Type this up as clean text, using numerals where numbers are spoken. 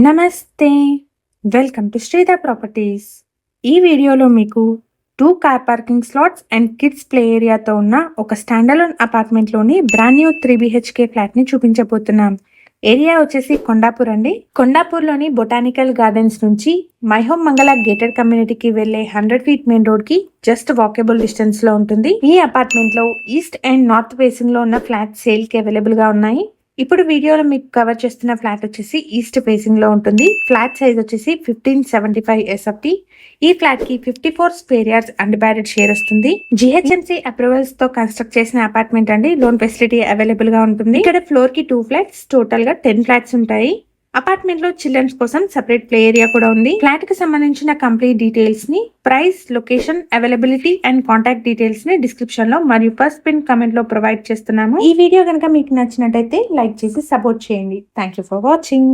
నమస్తే. Welcome to Sridhar properties. ఈ వీడియోలో మీకు 2 car parking slots and kids play ఏరియాతో ఉన్న ఒక స్టాండర్లోన్ అపార్ట్మెంట్లోని బ్రాండ్ న్యూ 3 BHK ఫ్లాట్ని చూపించబోతున్నాం. ఏరియా వచ్చేసి కొండాపూర్ అండి. కొండాపూర్లోని బొటానికల్ గార్డెన్స్ నుంచి మై హోమ్ మంగళ గేటెడ్ కమ్యూనిటీకి వెళ్లే 100 feet మెయిన్ రోడ్ కి జస్ట్ వాకబుల్ డిస్టెన్స్ లో ఉంటుంది. ఈ అపార్ట్మెంట్ లో ఈస్ట్ అండ్ నార్త్ ఫేసింగ్ లో ఉన్న ఫ్లాట్ సేల్ కి అవైలబుల్ గా ఉన్నాయి. ఇప్పుడు వీడియోలో మీకు కవర్ చేస్తున్న ఫ్లాట్ వచ్చేసి ఈస్ట్ ఫేసింగ్ లో ఉంటుంది. ఫ్లాట్ సైజ్ వచ్చేసి 1575 SFT. ఈ ఫ్లాట్ కి 54 స్క్వేర్ యార్డ్స్ అన్డివైడెడ్ షేర్ వస్తుంది. GHMC అప్రూవల్స్ తో కన్స్ట్రక్ట్ చేసిన అపార్ట్మెంట్ అండి. లోన్ ఫెసిలిటీ అవైలబుల్ గా ఉంటుంది. ఇక్కడ ఫ్లోర్ కి 2 ఫ్లాట్స్, టోటల్ గా 10 ఫ్లాట్స్ ఉంటాయి. అపార్ట్మెంట్ లో చిల్డ్రన్స్ కోసం సెపరేట్ ప్లే ఏరియా కూడా ఉంది. ఫ్లాట్ కి సంబంధించిన కంప్లీట్ డీటెయిల్స్ ని, price, location, availability and contact details ని డిస్క్రిప్షన్ లో మరియు ఫస్ట్ పిన్ కమెంట్ లో ప్రొవైడ్ చేస్తున్నాము. ఈ వీడియో కనుక మీకు నచ్చినట్టయితే లైక్ చేసి సపోర్ట్ చేయండి. Thank you for watching.